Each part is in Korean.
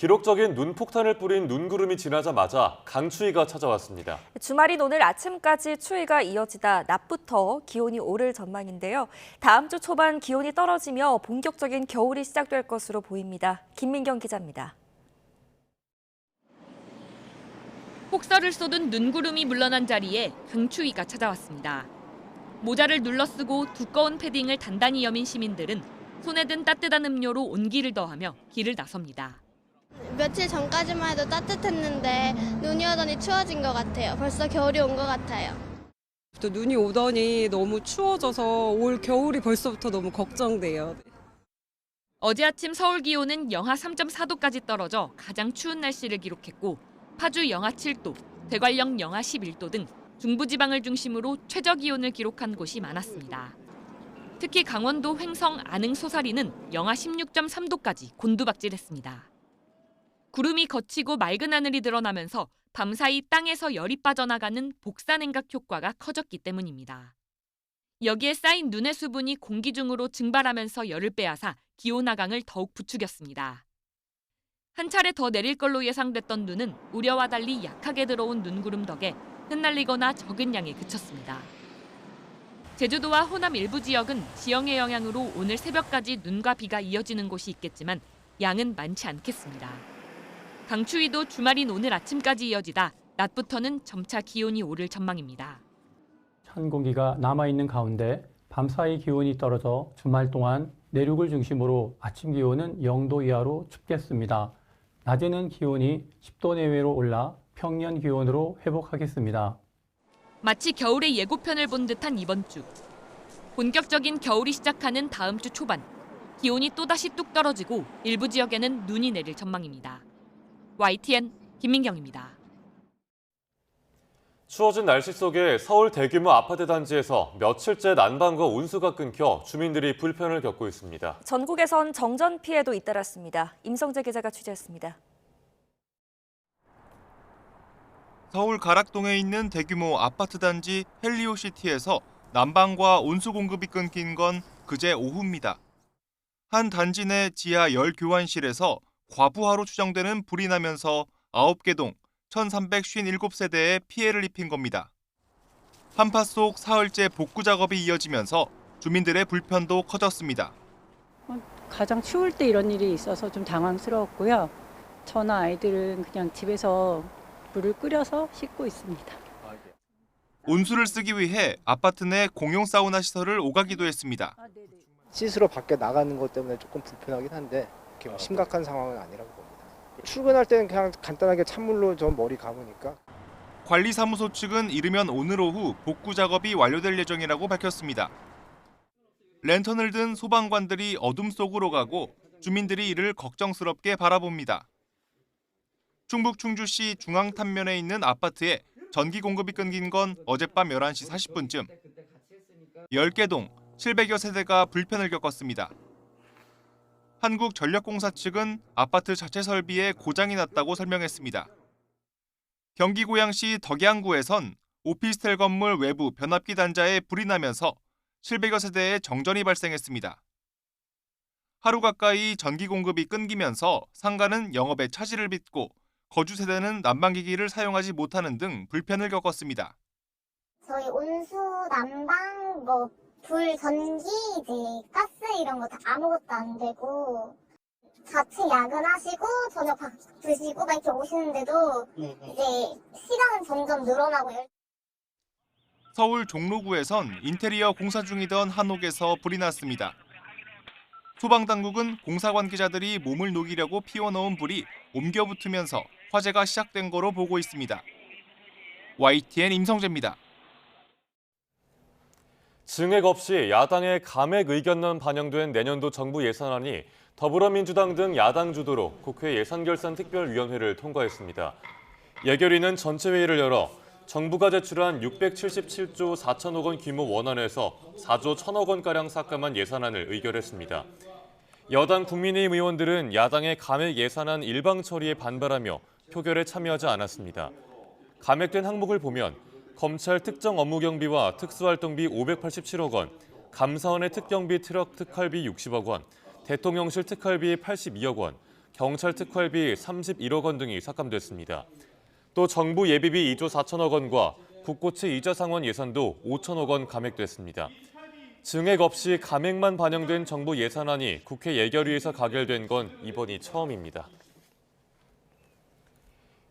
기록적인 눈폭탄을 뿌린 눈구름이 지나자마자 강추위가 찾아왔습니다. 주말인 오늘 아침까지 추위가 이어지다 낮부터 기온이 오를 전망인데요. 다음 주 초반 기온이 떨어지며 본격적인 겨울이 시작될 것으로 보입니다. 김민경 기자입니다. 폭설을 쏟은 눈구름이 물러난 자리에 강추위가 찾아왔습니다. 모자를 눌러쓰고 두꺼운 패딩을 단단히 여민 시민들은 손에 든 따뜻한 음료로 온기를 더하며 길을 나섭니다. 며칠 전까지만 해도 따뜻했는데 눈이 오더니 추워진 것 같아요. 벌써 겨울이 온 것 같아요. 또 눈이 오더니 너무 추워져서 올 겨울이 벌써부터 너무 걱정돼요. 어제 아침 서울 기온은 영하 3.4도까지 떨어져 가장 추운 날씨를 기록했고 파주 영하 7도, 대관령 영하 11도 등 중부지방을 중심으로 최저 기온을 기록한 곳이 많았습니다. 특히 강원도 횡성 안흥 소사리는 영하 16.3도까지 곤두박질했습니다. 구름이 걷히고 맑은 하늘이 드러나면서 밤사이 땅에서 열이 빠져나가는 복사냉각 효과가 커졌기 때문입니다. 여기에 쌓인 눈의 수분이 공기 중으로 증발하면서 열을 빼앗아 기온 하강을 더욱 부추겼습니다. 한 차례 더 내릴 걸로 예상됐던 눈은 우려와 달리 약하게 들어온 눈구름 덕에 흩날리거나 적은 양에 그쳤습니다. 제주도와 호남 일부 지역은 지형의 영향으로 오늘 새벽까지 눈과 비가 이어지는 곳이 있겠지만 양은 많지 않겠습니다. 강추위도 주말인 오늘 아침까지 이어지다 낮부터는 점차 기온이 오를 전망입니다. 찬 공기가 남아있는 가운데 밤사이 기온이 떨어져 주말 동안 내륙을 중심으로 아침 기온은 0도 이하로 춥겠습니다. 낮에는 기온이 10도 내외로 올라 평년 기온으로 회복하겠습니다. 마치 겨울의 예고편을 본 듯한 이번 주. 본격적인 겨울이 시작하는 다음 주 초반. 기온이 또다시 뚝 떨어지고 일부 지역에는 눈이 내릴 전망입니다. YTN 김민경입니다. 추워진 날씨 속에 서울 대규모 아파트 단지에서 며칠째 난방과 온수가 끊겨 주민들이 불편을 겪고 있습니다. 전국에선 정전 피해도 잇따랐습니다. 임성재 기자가 취재했습니다. 서울 가락동에 있는 대규모 아파트 단지 헬리오시티에서 난방과 온수 공급이 끊긴 건 그제 오후입니다. 한 단지 내 지하 열교환실에서 과부하로 추정되는 불이 나면서 9개 동 1,357세대에 피해를 입힌 겁니다. 한파 속 사흘째 복구 작업이 이어지면서 주민들의 불편도 커졌습니다. 가장 추울 때 이런 일이 있어서 좀 당황스러웠고요. 저나 아이들은 그냥 집에서 물을 끓여서 씻고 있습니다. 온수를 쓰기 위해 아파트 내 공용 사우나 시설을 오가기도 했습니다. 씻으러 밖에 나가는 것 때문에 조금 불편하긴 한데 그렇게 뭐 심각한 상황은 아니라고 봅니다. 출근할 때는 그냥 간단하게 찬물로 좀 머리 감으니까. 관리사무소 측은 이르면 오늘 오후 복구 작업이 완료될 예정이라고 밝혔습니다. 랜턴을 든 소방관들이 어둠 속으로 가고 주민들이 이를 걱정스럽게 바라봅니다. 충북 충주시 중앙탄면에 있는 아파트에 전기 공급이 끊긴 건 어젯밤 11시 40분쯤. 10개 동 700여 세대가 불편을 겪었습니다. 한국전력공사 측은 아파트 자체 설비에 고장이 났다고 설명했습니다. 경기 고양시 덕양구에선 오피스텔 건물 외부 변압기 단자에 불이 나면서 700여 세대에 정전이 발생했습니다. 하루 가까이 전기 공급이 끊기면서 상가는 영업에 차질을 빚고 거주 세대는 난방기기를 사용하지 못하는 등 불편을 겪었습니다. 저희 온수, 난방, 불, 전기, 이제 가스 이런 거 다 아무것도 안 되고 자체 야근하시고 저녁 밥 드시고 막 이렇게 오시는데도 이제 시간은 점점 늘어나고요. 서울 종로구에선 인테리어 공사 중이던 한옥에서 불이 났습니다. 소방당국은 공사 관계자들이 몸을 녹이려고 피워넣은 불이 옮겨 붙으면서 화재가 시작된 거로 보고 있습니다. YTN 임성재입니다. 증액 없이 야당의 감액 의견만 반영된 내년도 정부 예산안이 더불어민주당 등 야당 주도로 국회 예산결산특별위원회를 통과했습니다. 예결위는 전체 회의를 열어 정부가 제출한 677조 4천억 원 규모 원안에서 4조 1천억 원가량 삭감한 예산안을 의결했습니다. 여당 국민의힘 의원들은 야당의 감액 예산안 일방 처리에 반발하며 표결에 참여하지 않았습니다. 감액된 항목을 보면 검찰 특정 업무 경비와 특수활동비 587억 원, 감사원의 특경비 트럭 특활비 60억 원, 대통령실 특활비 82억 원, 경찰 특활비 31억 원 등이 삭감됐습니다. 또 정부 예비비 2조 4천억 원과 국고채 이자 상환 예산도 5천억 원 감액됐습니다. 증액 없이 감액만 반영된 정부 예산안이 국회 예결위에서 가결된 건 이번이 처음입니다.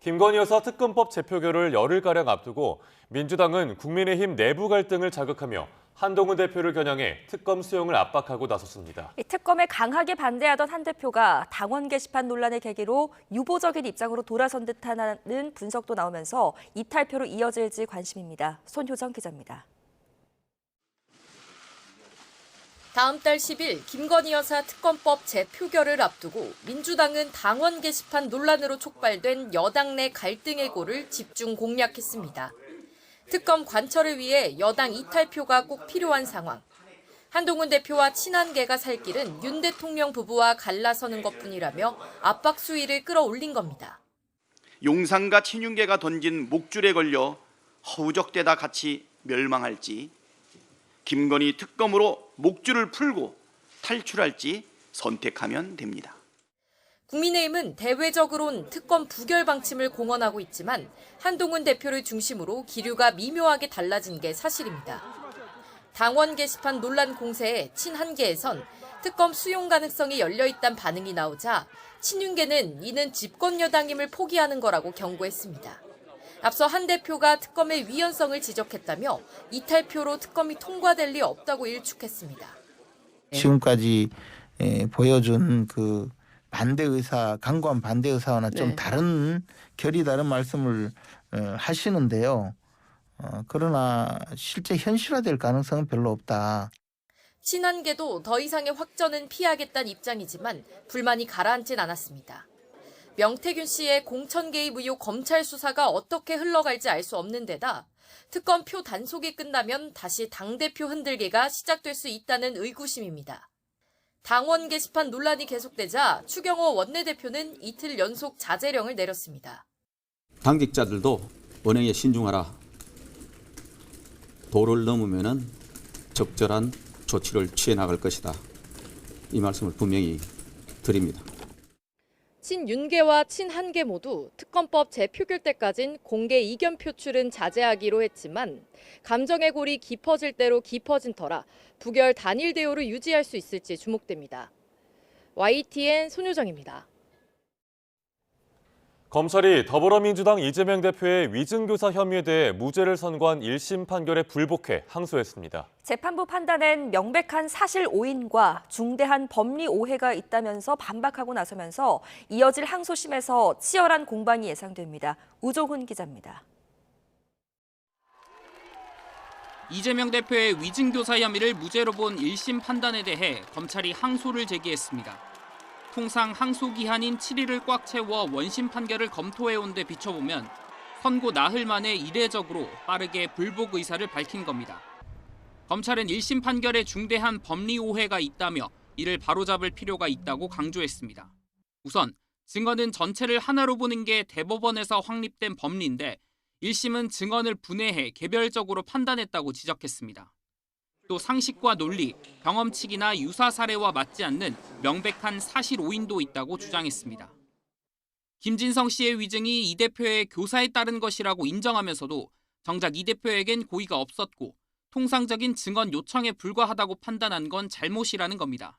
김건희 여사 특검법 재표결을 열흘가량 앞두고 민주당은 국민의힘 내부 갈등을 자극하며 한동훈 대표를 겨냥해 특검 수용을 압박하고 나섰습니다. 이 특검에 강하게 반대하던 한 대표가 당원 게시판 논란의 계기로 유보적인 입장으로 돌아선 듯하는 분석도 나오면서 이탈표로 이어질지 관심입니다. 손효정 기자입니다. 다음 달 10일 김건희 여사 특검법 재표결을 앞두고 민주당은 당원 게시판 논란으로 촉발된 여당 내 갈등의 고를 집중 공략했습니다. 특검 관철을 위해 여당 이탈표가 꼭 필요한 상황. 한동훈 대표와 친한계가 살 길은 윤 대통령 부부와 갈라서는 것뿐이라며 압박 수위를 끌어올린 겁니다. 용산과 친윤계가 던진 목줄에 걸려 허우적대다 같이 멸망할지, 김건희 특검으로 목줄을 풀고 탈출할지 선택하면 됩니다. 국민의힘은 대외적으론 특검 부결 방침을 공언하고 있지만 한동훈 대표를 중심으로 기류가 미묘하게 달라진 게 사실입니다. 당원 게시판 논란 공세에 친한계에선 특검 수용 가능성이 열려있다는 반응이 나오자 친윤계는 이는 집권 여당임을 포기하는 거라고 경고했습니다. 앞서 한 대표가 특검의 위헌성을 지적했다며 이탈표로 특검이 통과될 리 없다고 일축했습니다. 지금까지 보여준 그 반대 의사, 강고한 반대 의사와는 좀 다른 결이 다른 말씀을 하시는데요. 그러나 실제 현실화될 가능성은 별로 없다. 친한계도 더 이상의 확전은 피하겠다는 입장이지만 불만이 가라앉진 않았습니다. 명태균 씨의 공천 개입 의혹 검찰 수사가 어떻게 흘러갈지 알 수 없는 데다 특검 표 단속이 끝나면 다시 당대표 흔들기가 시작될 수 있다는 의구심입니다. 당원 게시판 논란이 계속되자 추경호 원내대표는 이틀 연속 자제령을 내렸습니다. 당직자들도 언행에 신중하라. 도를 넘으면 적절한 조치를 취해 나갈 것이다. 이 말씀을 분명히 드립니다. 친윤계와 친한계 모두 특검법 재표결 때까진 공개 이견 표출은 자제하기로 했지만 감정의 골이 깊어질 대로 깊어진 터라 부결 단일 대우를 유지할 수 있을지 주목됩니다. YTN 손효정입니다. 검찰이 더불어민주당 이재명 대표의 위증교사 혐의에 대해 무죄를 선고한 1심 판결에 불복해 항소했습니다. 재판부 판단엔 명백한 사실 오인과 중대한 법리 오해가 있다면서 반박하고 나서면서 이어질 항소심에서 치열한 공방이 예상됩니다. 우종훈 기자입니다. 이재명 대표의 위증교사 혐의를 무죄로 본 1심 판단에 대해 검찰이 항소를 제기했습니다. 통상 항소 기한인 7일을 꽉 채워 원심 판결을 검토해온 데 비춰보면 선고 나흘 만에 이례적으로 빠르게 불복 의사를 밝힌 겁니다. 검찰은 1심 판결에 중대한 법리 오해가 있다며 이를 바로잡을 필요가 있다고 강조했습니다. 우선 증언은 전체를 하나로 보는 게 대법원에서 확립된 법리인데 1심은 증언을 분해해 개별적으로 판단했다고 지적했습니다. 또 상식과 논리, 경험칙이나 유사 사례와 맞지 않는 명백한 사실 오인도 있다고 주장했습니다. 김진성 씨의 위증이 이 대표의 교사에 따른 것이라고 인정하면서도 정작 이 대표에겐 고의가 없었고 통상적인 증언 요청에 불과하다고 판단한 건 잘못이라는 겁니다.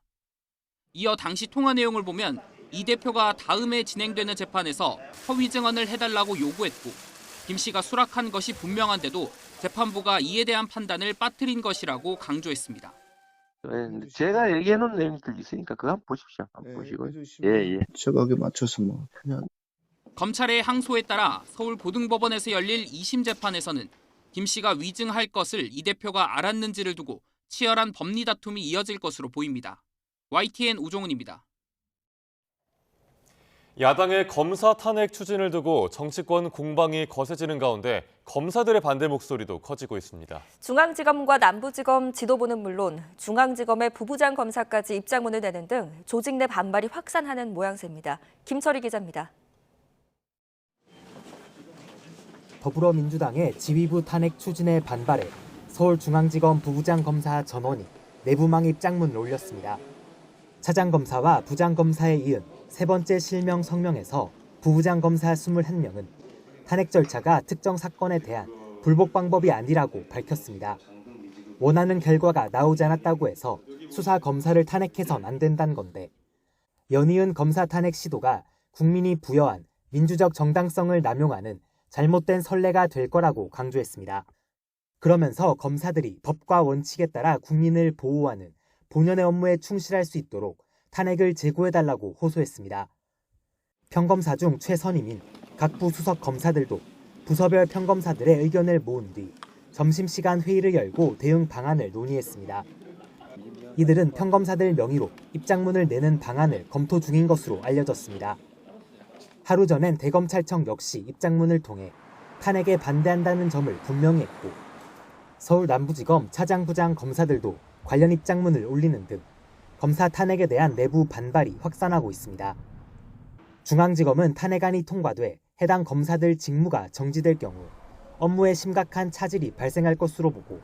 이어 당시 통화 내용을 보면 이 대표가 다음에 진행되는 재판에서 허위 증언을 해달라고 요구했고 김 씨가 수락한 것이 분명한데도 재판부가 이에 대한 판단을 빠뜨린 것이라고 강조했습니다. 제가 얘기해놓은 내용들 있으니까 그거 한번 보십시오. 한번 보시고. 예. 저거에 맞춰서 그냥. 검찰의 항소에 따라 서울 고등법원에서 열릴 2심 재판에서는 김 씨가 위증할 것을 이 대표가 알았는지를 두고 치열한 법리 다툼이 이어질 것으로 보입니다. YTN 우종훈입니다. 야당의 검사 탄핵 추진을 두고 정치권 공방이 거세지는 가운데 검사들의 반대 목소리도 커지고 있습니다. 중앙지검과 남부지검 지도부는 물론 중앙지검의 부부장 검사까지 입장문을 내는 등 조직 내 반발이 확산하는 모양새입니다. 김철희 기자입니다. 더불어민주당의 지휘부 탄핵 추진에 반발해 서울중앙지검 부부장 검사 전원이 내부망 입장문을 올렸습니다. 차장검사와 부장검사에 이은 세 번째 실명 성명에서 부부장검사 21명은 탄핵 절차가 특정 사건에 대한 불복 방법이 아니라고 밝혔습니다. 원하는 결과가 나오지 않았다고 해서 수사 검사를 탄핵해선 안 된다는 건데 연이은 검사 탄핵 시도가 국민이 부여한 민주적 정당성을 남용하는 잘못된 선례가 될 거라고 강조했습니다. 그러면서 검사들이 법과 원칙에 따라 국민을 보호하는 본연의 업무에 충실할 수 있도록 탄핵을 제고해달라고 호소했습니다. 평검사 중 최선임인 각 부수석 검사들도 부서별 평검사들의 의견을 모은 뒤 점심시간 회의를 열고 대응 방안을 논의했습니다. 이들은 평검사들 명의로 입장문을 내는 방안을 검토 중인 것으로 알려졌습니다. 하루 전엔 대검찰청 역시 입장문을 통해 탄핵에 반대한다는 점을 분명히 했고 서울 남부지검 차장 부장 검사들도 관련 입장문을 올리는 등 검사 탄핵에 대한 내부 반발이 확산하고 있습니다. 중앙지검은 탄핵안이 통과돼 해당 검사들 직무가 정지될 경우 업무에 심각한 차질이 발생할 것으로 보고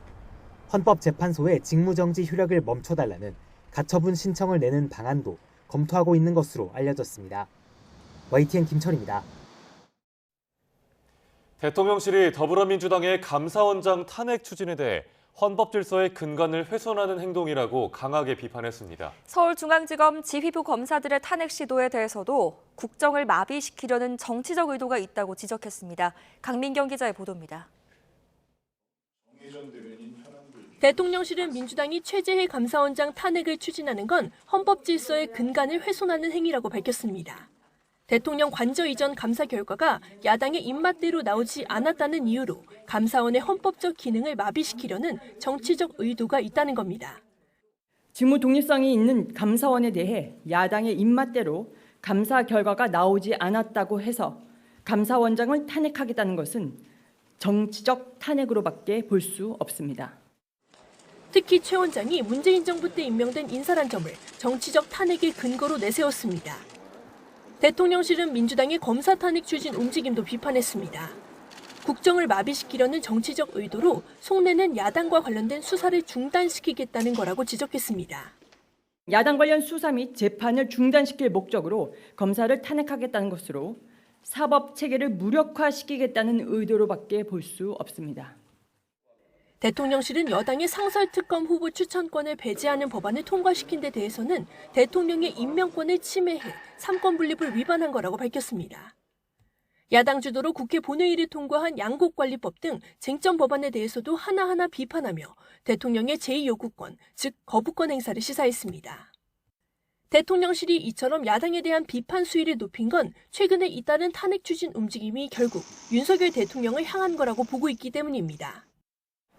헌법재판소에 직무정지 효력을 멈춰달라는 가처분 신청을 내는 방안도 검토하고 있는 것으로 알려졌습니다. YTN 김철입니다. 대통령실이 더불어민주당의 감사원장 탄핵 추진에 대해 헌법질서의 근간을 훼손하는 행동이라고 강하게 비판했습니다. 서울중앙지검 지휘부 검사들의 탄핵 시도에 대해서도 국정을 마비시키려는 정치적 의도가 있다고 지적했습니다. 강민경 기자의 보도입니다. 대통령실은 민주당이 최재해 감사원장 탄핵을 추진하는 건 헌법 질서의 근간을 훼손하는 행위라고 밝혔습니다. 대통령 관저 이전 감사 결과가 야당의 입맛대로 나오지 않았다는 이유로 감사원의 헌법적 기능을 마비시키려는 정치적 의도가 있다는 겁니다. 직무 독립성이 있는 감사원에 대해 야당의 입맛대로 감사 결과가 나오지 않았다고 해서 감사원장을 탄핵하겠다는 것은 정치적 탄핵으로밖에 볼 수 없습니다. 특히 최 원장이 문재인 정부 때 임명된 인사란 점을 정치적 탄핵의 근거로 내세웠습니다. 대통령실은 민주당의 검사 탄핵 추진 움직임도 비판했습니다. 국정을 마비시키려는 정치적 의도로 속내는 야당과 관련된 수사를 중단시키겠다는 거라고 지적했습니다. 야당 관련 수사 및 재판을 중단시킬 목적으로 검사를 탄핵하겠다는 것으로 사법 체계를 무력화시키겠다는 의도로밖에 볼 수 없습니다. 대통령실은 여당의 상설특검 후보 추천권을 배제하는 법안을 통과시킨 데 대해서는 대통령의 임명권을 침해해 삼권 분립을 위반한 거라고 밝혔습니다. 야당 주도로 국회 본회의를 통과한 양국관리법 등 쟁점 법안에 대해서도 하나하나 비판하며 대통령의 제2요구권, 즉 거부권 행사를 시사했습니다. 대통령실이 이처럼 야당에 대한 비판 수위를 높인 건 최근에 잇따른 탄핵 추진 움직임이 결국 윤석열 대통령을 향한 거라고 보고 있기 때문입니다.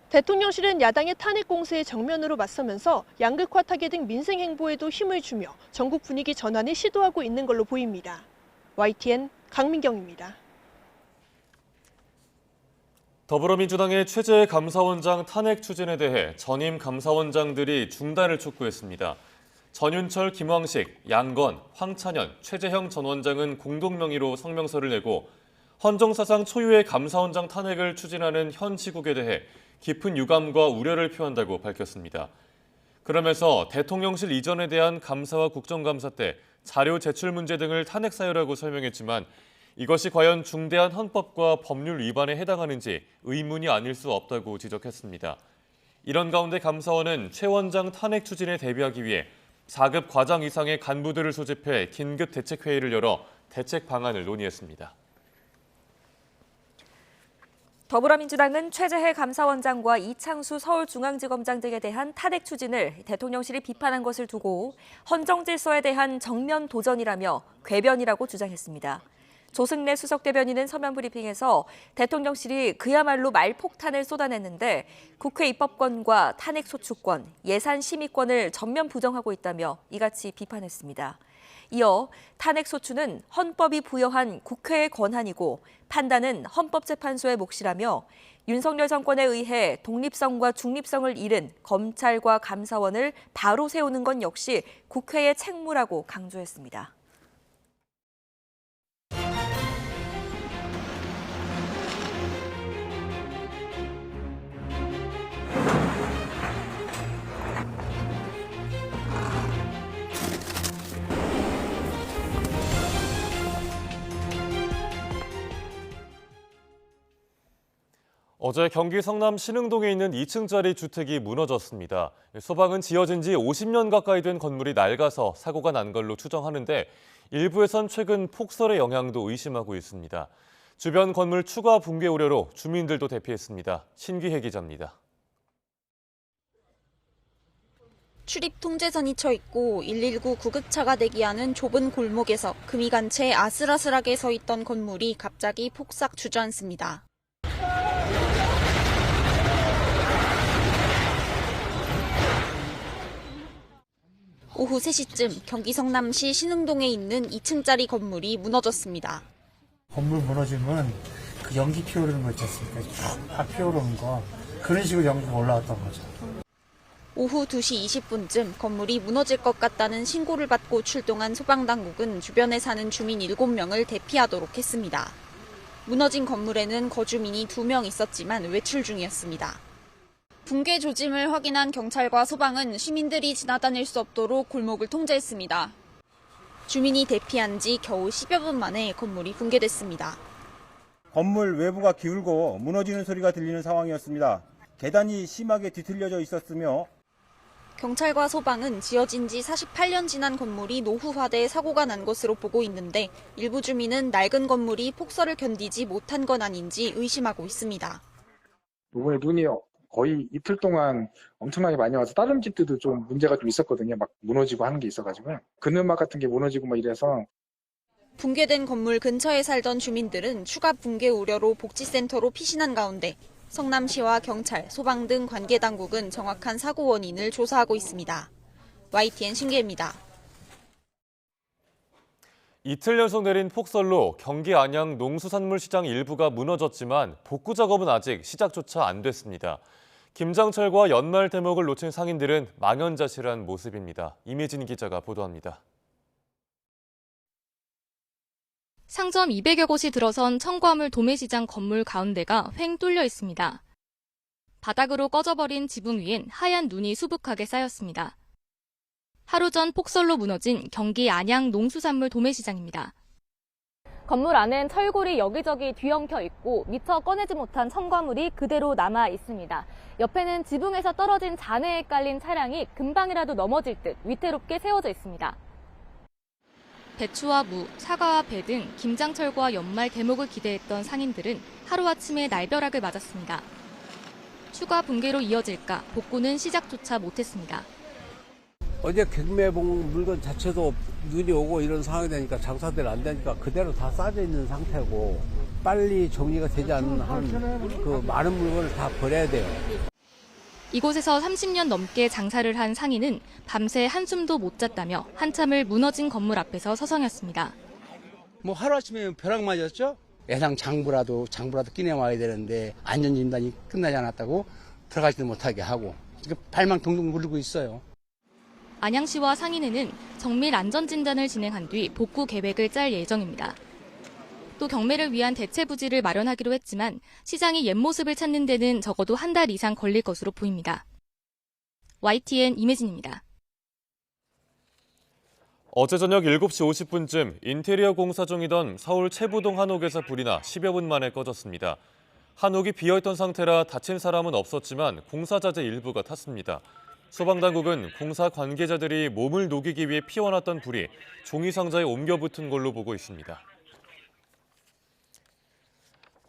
대통령실은 야당의 탄핵 공세에 정면으로 맞서면서 양극화 타개 등 민생 행보에도 힘을 주며 전국 분위기 전환을 시도하고 있는 걸로 보입니다. YTN 강민경입니다. 더불어민주당의 최재해 감사원장 탄핵 추진에 대해 전임 감사원장들이 중단을 촉구했습니다. 전윤철, 김황식, 양건, 황찬현, 최재형 전 원장은 공동 명의로 성명서를 내고 헌정사상 초유의 감사원장 탄핵을 추진하는 현 시국에 대해 깊은 유감과 우려를 표한다고 밝혔습니다. 그러면서 대통령실 이전에 대한 감사와 국정감사 때 자료 제출 문제 등을 탄핵 사유라고 설명했지만 이것이 과연 중대한 헌법과 법률 위반에 해당하는지 의문이 아닐 수 없다고 지적했습니다. 이런 가운데 감사원은 최 원장 탄핵 추진에 대비하기 위해 4급 과장 이상의 간부들을 소집해 긴급 대책회의를 열어 대책 방안을 논의했습니다. 더불어민주당은 최재해 감사원장과 이창수 서울중앙지검장 등에 대한 탄핵 추진을 대통령실이 비판한 것을 두고 헌정질서에 대한 정면 도전이라며 궤변이라고 주장했습니다. 조승래 수석대변인은 서면 브리핑에서 대통령실이 그야말로 말폭탄을 쏟아냈는데 국회 입법권과 탄핵 소추권, 예산 심의권을 전면 부정하고 있다며 이같이 비판했습니다. 이어 탄핵 소추는 헌법이 부여한 국회의 권한이고 판단은 헌법재판소의 몫이라며 윤석열 정권에 의해 독립성과 중립성을 잃은 검찰과 감사원을 바로 세우는 건 역시 국회의 책무라고 강조했습니다. 어제 경기 성남 신흥동에 있는 2층짜리 주택이 무너졌습니다. 소방은 지어진 지 50년 가까이 된 건물이 낡아서 사고가 난 걸로 추정하는데 일부에선 최근 폭설의 영향도 의심하고 있습니다. 주변 건물 추가 붕괴 우려로 주민들도 대피했습니다. 신기혜 기자입니다. 출입 통제선이 쳐 있고 119 구급차가 대기하는 좁은 골목에서 금이 간 채 아슬아슬하게 서 있던 건물이 갑자기 폭삭 주저앉습니다. 오후 3시쯤 경기 성남시 신흥동에 있는 2층짜리 건물이 무너졌습니다. 건물 무너지면 그 연기 피어오르는 거 있지 않습니까? 다 피어오르는 거. 그런 식으로 연기가 올라왔던 거죠. 오후 2시 20분쯤 건물이 무너질 것 같다는 신고를 받고 출동한 소방당국은 주변에 사는 주민 7명을 대피하도록 했습니다. 무너진 건물에는 거주민이 2명 있었지만 외출 중이었습니다. 붕괴 조짐을 확인한 경찰과 소방은 시민들이 지나다닐 수 없도록 골목을 통제했습니다. 주민이 대피한 지 겨우 10여 분 만에 건물이 붕괴됐습니다. 건물 외부가 기울고 무너지는 소리가 들리는 상황이었습니다. 계단이 심하게 뒤틀려져 있었으며 경찰과 소방은 지어진 지 48년 지난 건물이 노후화돼 사고가 난 것으로 보고 있는데 일부 주민은 낡은 건물이 폭설을 견디지 못한 건 아닌지 의심하고 있습니다. 이번에 눈이 거의 이틀 동안 엄청나게 많이 와서 다른 집들도 좀 문제가 좀 있었거든요. 막 무너지고 하는 게 있어가지고 그늘막 같은 게 무너지고 막 이래서. 붕괴된 건물 근처에 살던 주민들은 추가 붕괴 우려로 복지센터로 피신한 가운데 성남시와 경찰, 소방 등 관계 당국은 정확한 사고 원인을 조사하고 있습니다. YTN 신기혜입니다. 이틀 연속 내린 폭설로 경기 안양 농수산물시장 일부가 무너졌지만 복구 작업은 아직 시작조차 안 됐습니다. 김장철과 연말 대목을 놓친 상인들은 망연자실한 모습입니다. 이미진 기자가 보도합니다. 상점 200여 곳이 들어선 청과물 도매시장 건물 가운데가 횡 뚫려 있습니다. 바닥으로 꺼져버린 지붕 위엔 하얀 눈이 수북하게 쌓였습니다. 하루 전 폭설로 무너진 경기 안양 농수산물 도매시장입니다. 건물 안엔 철골이 여기저기 뒤엉켜 있고 미처 꺼내지 못한 첨가물이 그대로 남아 있습니다. 옆에는 지붕에서 떨어진 잔해에 깔린 차량이 금방이라도 넘어질 듯 위태롭게 세워져 있습니다. 배추와 무, 사과와 배 등 김장철과 연말 대목을 기대했던 상인들은 하루아침에 날벼락을 맞았습니다. 추가 붕괴로 이어질까 복구는 시작조차 못했습니다. 어제 경매봉 물건 자체도 눈이 오고 이런 상황이 되니까 장사들 안 되니까 그대로 다 싸져 있는 상태고 빨리 정리가 되지 않는 한 그 많은 물건을 다 버려야 돼요. 이곳에서 30년 넘게 장사를 한 상인은 밤새 한숨도 못 잤다며 한참을 무너진 건물 앞에서 서성였습니다. 뭐 하루아침에 벼락 맞았죠? 예상 장부라도 끼내 와야 되는데 안전진단이 끝나지 않았다고 들어가지도 못하게 하고 발망 동동 구르고 있어요. 안양시와 상인회는 정밀 안전진단을 진행한 뒤 복구 계획을 짤 예정입니다. 또 경매를 위한 대체 부지를 마련하기로 했지만 시장이 옛 모습을 찾는 데는 적어도 한 달 이상 걸릴 것으로 보입니다. YTN 임혜진입니다. 어제 저녁 7시 50분쯤 인테리어 공사 중이던 서울 채부동 한옥에서 불이 나 10여 분 만에 꺼졌습니다. 한옥이 비어있던 상태라 다친 사람은 없었지만 공사자재 일부가 탔습니다. 소방당국은 공사 관계자들이 몸을 녹이기 위해 피워놨던 불이 종이 상자에 옮겨 붙은 걸로 보고 있습니다.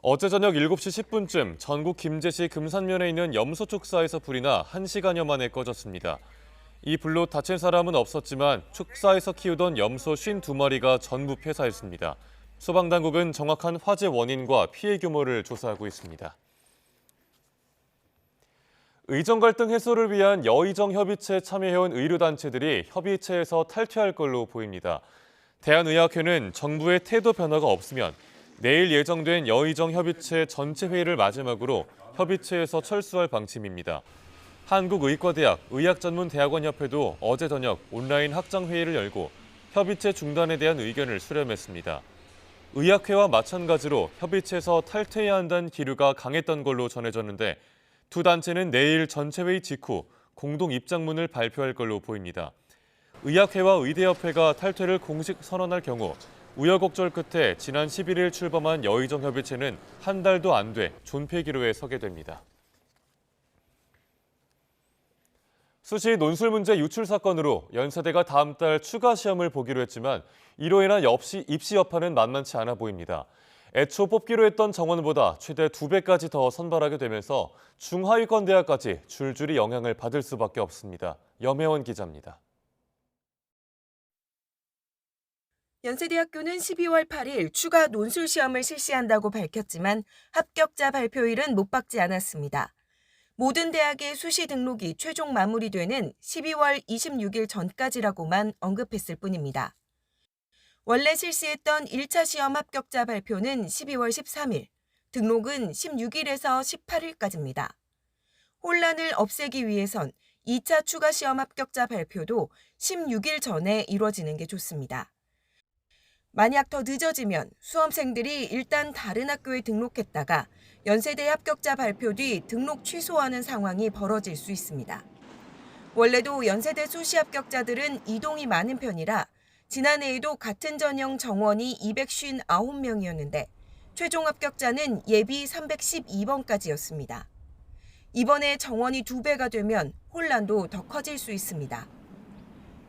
어제 저녁 7시 10분쯤 전국 김제시 금산면에 있는 염소 축사에서 불이 나 1시간여 만에 꺼졌습니다. 이 불로 다친 사람은 없었지만 축사에서 키우던 염소 52마리가 전부 폐사했습니다. 소방당국은 정확한 화재 원인과 피해 규모를 조사하고 있습니다. 의정 갈등 해소를 위한 여의정 협의체에 참여해온 의료단체들이 협의체에서 탈퇴할 걸로 보입니다. 대한의학회는 정부의 태도 변화가 없으면 내일 예정된 여의정 협의체 전체 회의를 마지막으로 협의체에서 철수할 방침입니다. 한국의과대학 의학전문대학원협회도 어제 저녁 온라인 학장회의를 열고 협의체 중단에 대한 의견을 수렴했습니다. 의학회와 마찬가지로 협의체에서 탈퇴해야 한다는 기류가 강했던 걸로 전해졌는데 두 단체는 내일 전체회의 직후 공동 입장문을 발표할 걸로 보입니다. 의학회와 의대협회가 탈퇴를 공식 선언할 경우 우여곡절 끝에 지난 11일 출범한 여의정 협의체는 한 달도 안 돼 존폐 기로에 서게 됩니다. 수시 논술 문제 유출 사건으로 연세대가 다음 달 추가 시험을 보기로 했지만 이로 인한 입시 여파는 만만치 않아 보입니다. 애초 뽑기로 했던 정원보다 최대 2배까지 더 선발하게 되면서 중하위권 대학까지 줄줄이 영향을 받을 수밖에 없습니다. 염혜원 기자입니다. 연세대학교는 12월 8일 추가 논술 시험을 실시한다고 밝혔지만 합격자 발표일은 못 박지 않았습니다. 모든 대학의 수시 등록이 최종 마무리되는 12월 26일 전까지라고만 언급했을 뿐입니다. 원래 실시했던 1차 시험 합격자 발표는 12월 13일, 등록은 16일에서 18일까지입니다. 혼란을 없애기 위해선 2차 추가 시험 합격자 발표도 16일 전에 이루어지는 게 좋습니다. 만약 더 늦어지면 수험생들이 일단 다른 학교에 등록했다가 연세대 합격자 발표 뒤 등록 취소하는 상황이 벌어질 수 있습니다. 원래도 연세대 수시 합격자들은 이동이 많은 편이라 지난해에도 같은 전형 정원이 259명이었는데 최종 합격자는 예비 312번까지였습니다. 이번에 정원이 2배가 되면 혼란도 더 커질 수 있습니다.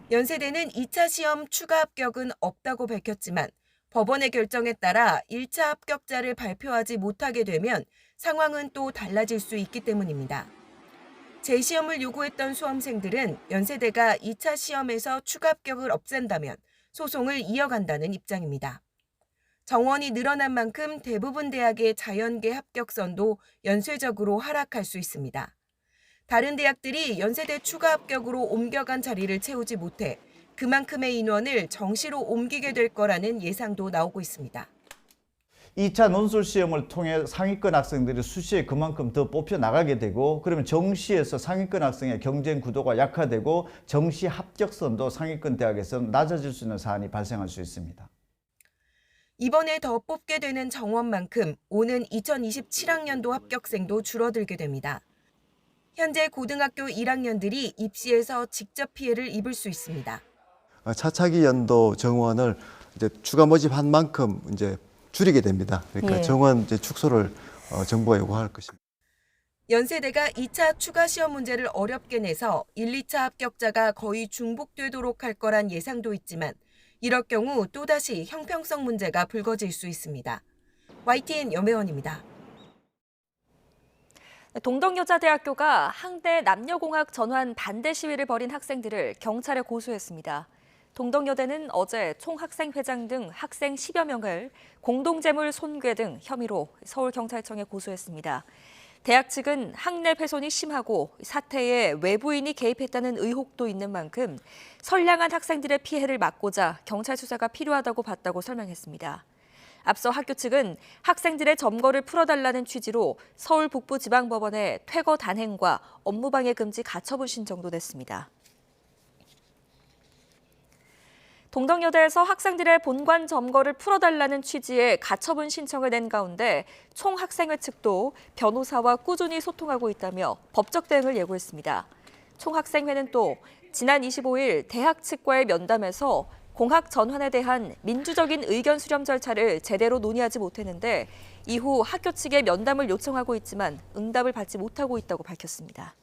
연세대는 2차 시험 추가 합격은 없다고 밝혔지만 법원의 결정에 따라 1차 합격자를 발표하지 못하게 되면 상황은 또 달라질 수 있기 때문입니다. 재시험을 요구했던 수험생들은 연세대가 2차 시험에서 추가 합격을 없앤다면 소송을 이어간다는 입장입니다. 정원이 늘어난 만큼 대부분 대학의 자연계 합격선도 연쇄적으로 하락할 수 있습니다. 다른 대학들이 연세대 추가 합격으로 옮겨간 자리를 채우지 못해 그만큼의 인원을 정시로 옮기게 될 거라는 예상도 나오고 있습니다. 2차 논술 시험을 통해 상위권 학생들이 수시에 그만큼 더 뽑혀 나가게 되고 그러면 정시에서 상위권 학생의 경쟁 구도가 약화되고 정시 합격선도 상위권 대학에서 낮아질 수 있는 사안이 발생할 수 있습니다. 이번에 더 뽑게 되는 정원만큼 오는 2027학년도 합격생도 줄어들게 됩니다. 현재 고등학교 1학년들이 입시에서 직접 피해를 입을 수 있습니다. 차차기 연도 정원을 이제 추가 모집한 만큼 이제 줄이게 됩니다. 그러니까 정원 이제 축소를 정부가 요구할 것입니다. 연세대가 2차 추가 시험 문제를 어렵게 내서 1, 2차 합격자가 거의 중복되도록 할 거란 예상도 있지만 이럴 경우 또다시 형평성 문제가 불거질 수 있습니다. YTN 염혜원입니다. 동덕여자대학교가 항대 남녀공학 전환 반대 시위를 벌인 학생들을 경찰에 고소했습니다. 동덕여대는 어제 총학생회장 등 학생 10여 명을 공동재물 손괴 등 혐의로 서울경찰청에 고소했습니다. 대학 측은 학내 훼손이 심하고 사태에 외부인이 개입했다는 의혹도 있는 만큼 선량한 학생들의 피해를 막고자 경찰 수사가 필요하다고 봤다고 설명했습니다. 앞서 학교 측은 학생들의 점거를 풀어달라는 취지로 서울 북부지방법원에 퇴거 단행과 업무방해 금지 가처분 신청도 냈습니다. 동덕여대에서 학생들의 본관 점거를 풀어달라는 취지의 가처분 신청을 낸 가운데 총학생회 측도 변호사와 꾸준히 소통하고 있다며 법적 대응을 예고했습니다. 총학생회는 또 지난 25일 대학 측과의 면담에서 공학 전환에 대한 민주적인 의견 수렴 절차를 제대로 논의하지 못했는데 이후 학교 측에 면담을 요청하고 있지만 응답을 받지 못하고 있다고 밝혔습니다.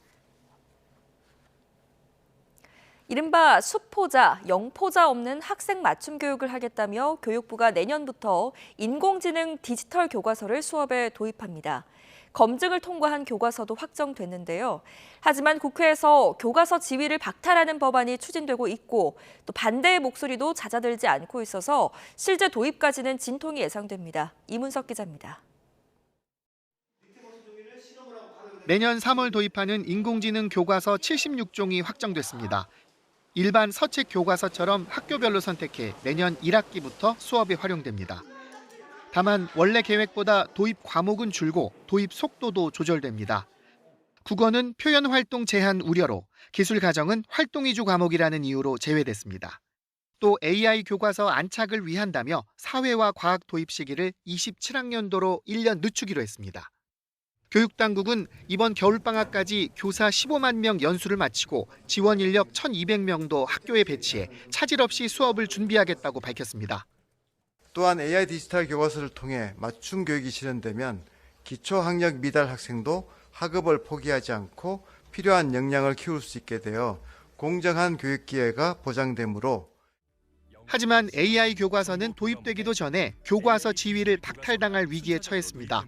이른바 수포자, 영포자 없는 학생 맞춤 교육을 하겠다며 교육부가 내년부터 인공지능 디지털 교과서를 수업에 도입합니다. 검증을 통과한 교과서도 확정됐는데요. 하지만 국회에서 교과서 지위를 박탈하는 법안이 추진되고 있고 또 반대의 목소리도 잦아들지 않고 있어서 실제 도입까지는 진통이 예상됩니다. 이문석 기자입니다. 내년 3월 도입하는 인공지능 교과서 76종이 확정됐습니다. 일반 서책 교과서처럼 학교별로 선택해 내년 1학기부터 수업에 활용됩니다. 다만 원래 계획보다 도입 과목은 줄고 도입 속도도 조절됩니다. 국어는 표현 활동 제한 우려로, 기술 가정은 활동 위주 과목이라는 이유로 제외됐습니다. 또 AI 교과서 안착을 위한다며 사회와 과학 도입 시기를 27학년도로 1년 늦추기로 했습니다. 교육당국은 이번 겨울방학까지 교사 15만 명 연수를 마치고 지원 인력 1,200명도 학교에 배치해 차질 없이 수업을 준비하겠다고 밝혔습니다. 또한 AI 디지털 교과서를 통해 맞춤 교육이 실현되면 기초 학력 미달 학생도 학업을 포기하지 않고 필요한 역량을 키울 수 있게 되어 공정한 교육 기회가 보장되므로 하지만 AI 교과서는 도입되기도 전에 교과서 지위를 박탈당할 위기에 처했습니다.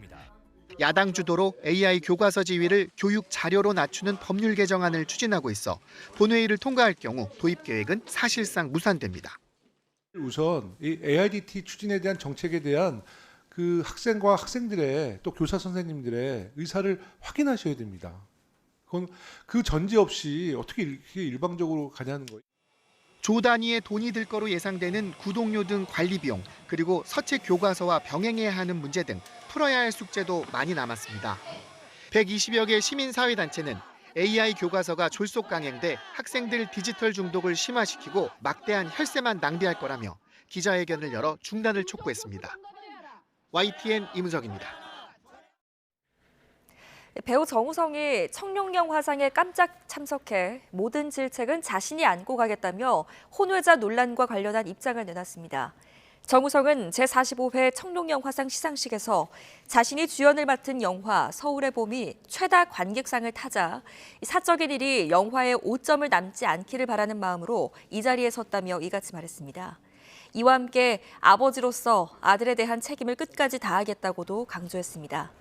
야당 주도로 AI 교과서 지위를 교육 자료로 낮추는 법률 개정안을 추진하고 있어 본회의를 통과할 경우 도입 계획은 사실상 무산됩니다. 우선 이 AIDT 추진에 대한 정책에 대한 그 학생과 학생들의 또 교사 선생님들의 의사를 확인하셔야 됩니다. 그건 그 전제 없이 어떻게 이렇게 일방적으로 가냐는 거예요. 조 단위의 돈이 들 거로 예상되는 구독료 등 관리 비용, 그리고 서책 교과서와 병행해야 하는 문제 등 풀어야 할 숙제도 많이 남았습니다. 120여 개 시민사회단체는 AI 교과서가 졸속 강행돼 학생들 디지털 중독을 심화시키고 막대한 혈세만 낭비할 거라며 기자회견을 열어 중단을 촉구했습니다. YTN 이문석입니다. 배우 정우성이 청룡령 화상에 깜짝 참석해 모든 질책은 자신이 안고 가겠다며 혼외자 논란과 관련한 입장을 내놨습니다. 정우성은 제45회 청룡령 화상 시상식에서 자신이 주연을 맡은 영화 서울의 봄이 최다 관객상을 타자 사적인 일이 영화에 오점을 남지 않기를 바라는 마음으로 이 자리에 섰다며 이같이 말했습니다. 이와 함께 아버지로서 아들에 대한 책임을 끝까지 다하겠다고도 강조했습니다.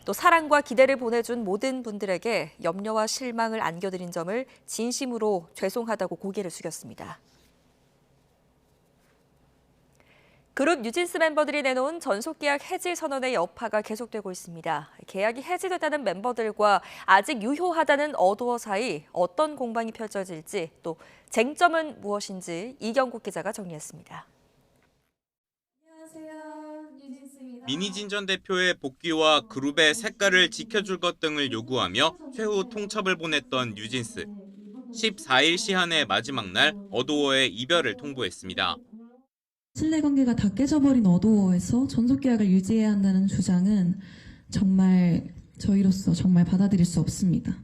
또 사랑과 기대를 보내준 모든 분들에게 염려와 실망을 안겨드린 점을 진심으로 죄송하다고 고개를 숙였습니다. 그룹 뉴진스 멤버들이 내놓은 전속계약 해지 선언의 여파가 계속되고 있습니다. 계약이 해지됐다는 멤버들과 아직 유효하다는 어도어 사이 어떤 공방이 펼쳐질지 또 쟁점은 무엇인지 이경국 기자가 정리했습니다. 민희진 전 대표의 복귀와 그룹의 색깔을 지켜줄 것 등을 요구하며 최후 통첩을 보냈던 뉴진스. 14일 시한의 마지막 날 어도어의 이별을 통보했습니다. 신뢰관계가 다 깨져버린 어도어에서 전속계약을 유지해야 한다는 주장은 정말 저희로서 정말 받아들일 수 없습니다.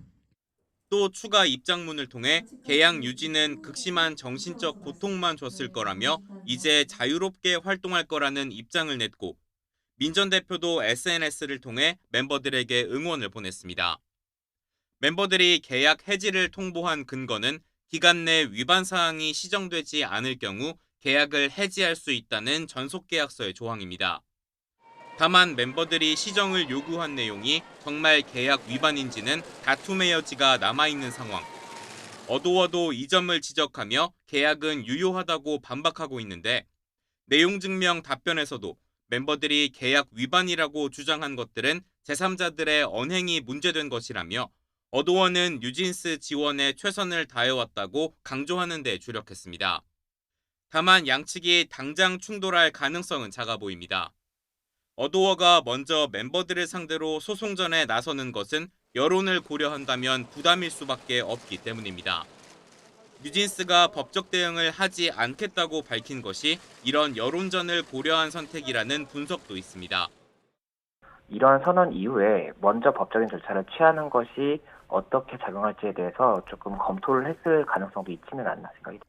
또 추가 입장문을 통해 계약 유지는 극심한 정신적 고통만 줬을 거라며 이제 자유롭게 활동할 거라는 입장을 냈고 민 전 대표도 SNS를 통해 멤버들에게 응원을 보냈습니다. 멤버들이 계약 해지를 통보한 근거는 기간 내 위반 사항이 시정되지 않을 경우 계약을 해지할 수 있다는 전속계약서의 조항입니다. 다만 멤버들이 시정을 요구한 내용이 정말 계약 위반인지는 다툼의 여지가 남아있는 상황. 어도어도 이 점을 지적하며 계약은 유효하다고 반박하고 있는데 내용 증명 답변에서도 멤버들이 계약 위반이라고 주장한 것들은 제3자들의 언행이 문제된 것이라며 어도어는 뉴진스 지원에 최선을 다해왔다고 강조하는 데 주력했습니다. 다만 양측이 당장 충돌할 가능성은 작아 보입니다. 어도어가 먼저 멤버들을 상대로 소송전에 나서는 것은 여론을 고려한다면 부담일 수밖에 없기 때문입니다. 뉴진스가 법적 대응을 하지 않겠다고 밝힌 것이 이런 여론전을 고려한 선택이라는 분석도 있습니다. 이러한 선언 이후에 먼저 법적인 절차를 취하는 것이 어떻게 작용할지에 대해서 조금 검토를 했을 가능성도 있지는 않나 생각이 듭니다.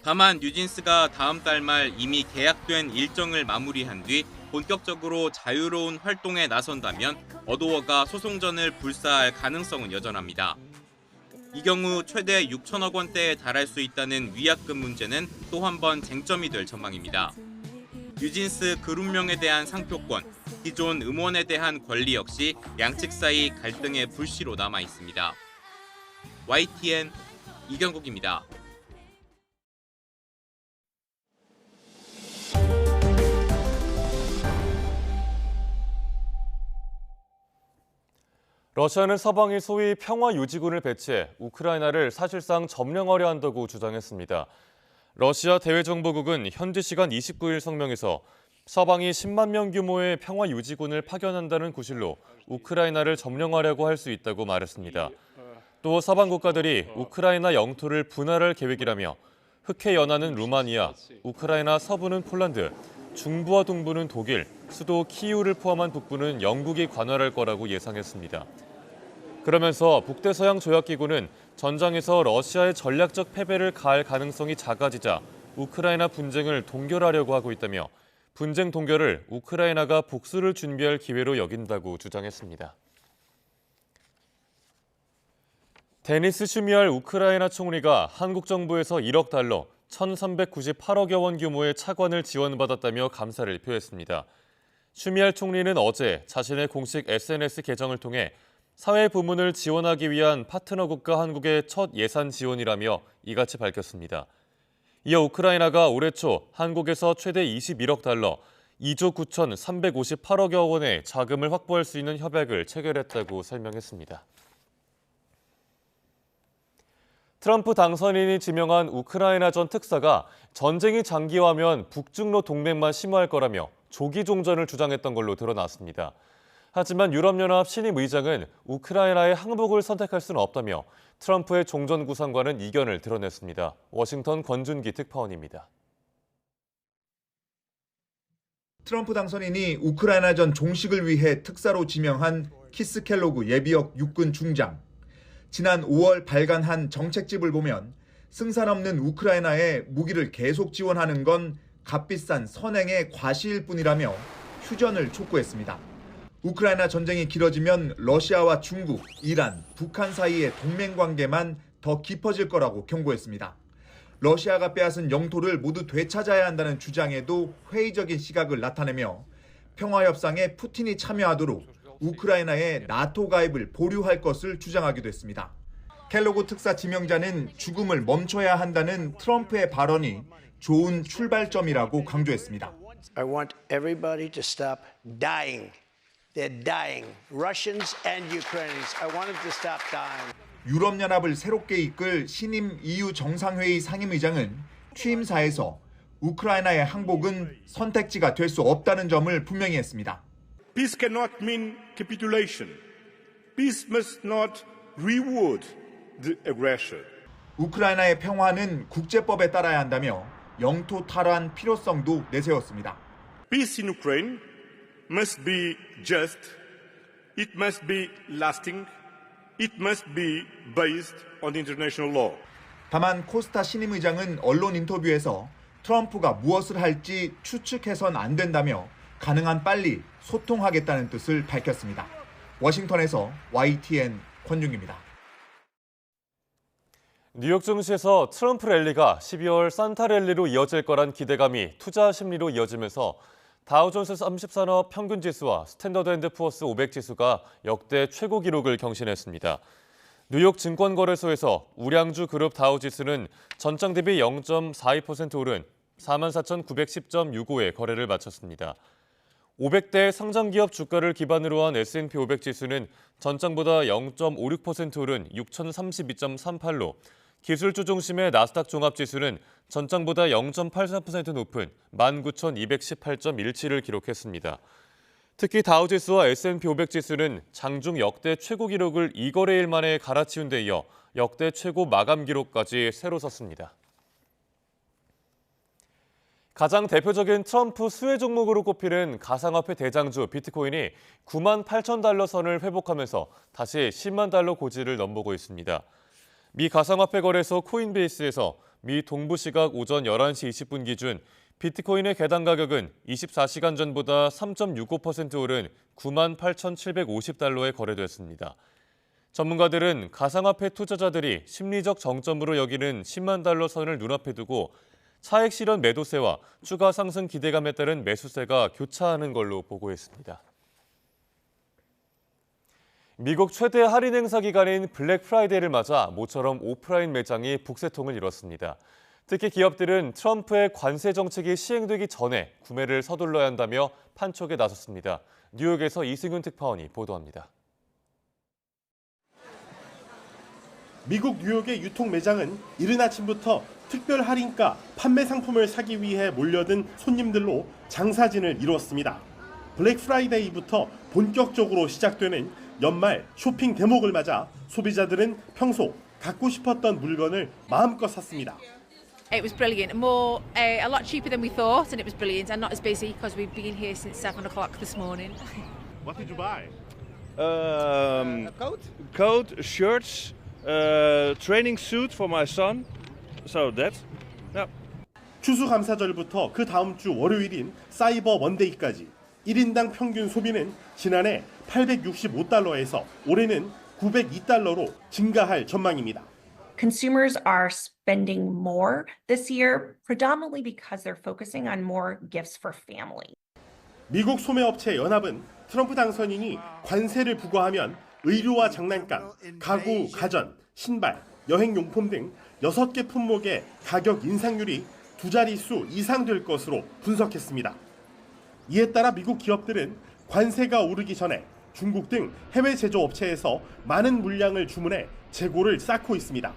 다만 뉴진스가 다음 달 말 이미 계약된 일정을 마무리한 뒤 본격적으로 자유로운 활동에 나선다면 어도어가 소송전을 불사할 가능성은 여전합니다. 이 경우 최대 6천억 원대에 달할 수 있다는 위약금 문제는 또 한 번 쟁점이 될 전망입니다. 뉴진스 그룹명에 대한 상표권, 기존 음원에 대한 권리 역시 양측 사이 갈등의 불씨로 남아 있습니다. YTN 이경국입니다. 러시아는 서방이 소위 평화유지군을 배치해 우크라이나를 사실상 점령하려 한다고 주장했습니다. 러시아 대외정보국은 현지 시간 29일 성명에서 서방이 10만 명 규모의 평화유지군을 파견한다는 구실로 우크라이나를 점령하려고 할 수 있다고 말했습니다. 또 서방 국가들이 우크라이나 영토를 분할할 계획이라며 흑해 연안은 루마니아, 우크라이나 서부는 폴란드, 중부와 동부는 독일, 수도 키이우를 포함한 북부는 영국이 관할할 거라고 예상했습니다. 그러면서 북대서양 조약기구는 전장에서 러시아의 전략적 패배를 가할 가능성이 작아지자 우크라이나 분쟁을 동결하려고 하고 있다며 분쟁 동결을 우크라이나가 복수를 준비할 기회로 여긴다고 주장했습니다. 데니스 슈미할 우크라이나 총리가 한국 정부에서 1억 달러, 1,398억여 원 규모의 차관을 지원받았다며 감사를 표했습니다. 슈미할 총리는 어제 자신의 공식 SNS 계정을 통해 사회 부문을 지원하기 위한 파트너 국가 한국의 첫 예산 지원이라며 이같이 밝혔습니다. 이어 우크라이나가 올해 초 한국에서 최대 21억 달러, 2조 9,358억여 원의 자금을 확보할 수 있는 협약을 체결했다고 설명했습니다. 트럼프 당선인이 지명한 우크라이나 전 특사가 전쟁이 장기화하면 북중로 동맹만 심화할 거라며 조기 종전을 주장했던 걸로 드러났습니다. 하지만 유럽연합 신임 의장은 우크라이나의 항복을 선택할 수는 없다며 트럼프의 종전 구상과는 이견을 드러냈습니다. 워싱턴 권준기 특파원입니다. 트럼프 당선인이 우크라이나 전 종식을 위해 특사로 지명한 키스 켈로그 예비역 육군 중장. 지난 5월 발간한 정책집을 보면 승산 없는 우크라이나에 무기를 계속 지원하는 건 값비싼 선행의 과시일 뿐이라며 휴전을 촉구했습니다. 우크라이나 전쟁이 길어지면 러시아와 중국, 이란, 북한 사이의 동맹 관계만 더 깊어질 거라고 경고했습니다. 러시아가 빼앗은 영토를 모두 되찾아야 한다는 주장에도 회의적인 시각을 나타내며 평화협상에 푸틴이 참여하도록 우크라이나의 나토 가입을 보류할 것을 주장하기도 했습니다. 켈로그 특사 지명자는 죽음을 멈춰야 한다는 트럼프의 발언이 좋은 출발점이라고 강조했습니다. I want everybody to stop dying. They're dying. Russians and Ukrainians. I want them to stop dying. 유럽연합을 새롭게 이끌 신임 EU 정상회의 상임의장은 취임사에서 우크라이나의 항복은 선택지가 될 수 없다는 점을 분명히 했습니다. Peace cannot mean capitulation. Peace must not reward the aggressor. 우크라이나의 평화는 국제법에 따라야 한다며 영토 탈환 필요성도 내세웠습니다. Peace in Ukraine must be just. It must be lasting. It must be based on international law. 다만 코스타 신임의장은 언론 인터뷰에서 트럼프가 무엇을 할지 추측해선 안 된다며 가능한 빨리 소통하겠다는 뜻을 밝혔습니다. 워싱턴에서 YTN 권중기입니다. 뉴욕 증시에서 트럼프 랠리가 12월 산타 랠리로 이어질 거란 기대감이 투자 심리로 이어지면서 다우존스 30산업 평균 지수와 스탠더드 앤드 푸어스 500 지수가 역대 최고 기록을 경신했습니다. 뉴욕 증권거래소에서 우량주 그룹 다우 지수는 전장 대비 0.42% 오른 44,910.65에 거래를 마쳤습니다. 500대 상장기업 주가를 기반으로 한 S&P 500 지수는 전장보다 0.56% 오른 6,032.38로 기술주 중심의 나스닥 종합지수는 전장보다 0.83% 높은 19,218.17을 기록했습니다. 특히 다우지수와 S&P 500 지수는 장중 역대 최고 기록을 2거래일 만에 갈아치운 데 이어 역대 최고 마감 기록까지 새로 섰습니다. 가장 대표적인 트럼프 수혜 종목으로 꼽히는 가상화폐 대장주 비트코인이 9만 8천 달러 선을 회복하면서 다시 10만 달러 고지를 넘보고 있습니다. 미 가상화폐 거래소 코인베이스에서 미 동부 시각 오전 11시 20분 기준 비트코인의 개당 가격은 24시간 전보다 3.65% 오른 9만 8,750달러에 거래됐습니다. 전문가들은 가상화폐 투자자들이 심리적 정점으로 여기는 10만 달러 선을 눈앞에 두고 차익 실현 매도세와 추가 상승 기대감에 따른 매수세가 교차하는 걸로 보고했습니다. 미국 최대 할인 행사 기간인 블랙 프라이데이를 맞아 모처럼 오프라인 매장이 북새통을 이뤘습니다. 특히 기업들은 트럼프의 관세 정책이 시행되기 전에 구매를 서둘러야 한다며 판촉에 나섰습니다. 뉴욕에서 이승윤 특파원이 보도합니다. 미국 뉴욕의 유통 매장은 이른 아침부터 특별 할인가 판매 상품을 사기 위해 몰려든 손님들로 장사진을 이루었습니다. 블랙 프라이데이부터 본격적으로 시작되는 연말 쇼핑 대목을 맞아 소비자들은 평소 갖고 싶었던 물건을 마음껏 샀습니다. It was brilliant. A lot cheaper than we thought, and it was brilliant and not as busy because we've been here since 7 o'clock this morning. What did you buy? Coat, shirts, training suit for my son. So that, yeah. 추수감사절부터 그 다음 주 월요일인 사이버 먼데이까지 1인당 평균 소비는 지난해 865달러에서 올해는 902달러로 증가할 전망입니다. Consumers are spending more this year, predominantly because they're focusing on more gifts for family. 미국 소매업체 연합은 트럼프 당선인이 관세를 부과하면 의류와 장난감, 가구, 가전, 신발, 여행용품 등 6개 품목의 가격 인상률이 2자릿수 이상 될 것으로 분석했습니다. 이에 따라 미국 기업들은 관세가 오르기 전에 중국 등 해외 제조업체에서 많은 물량을 주문해 재고를 쌓고 있습니다.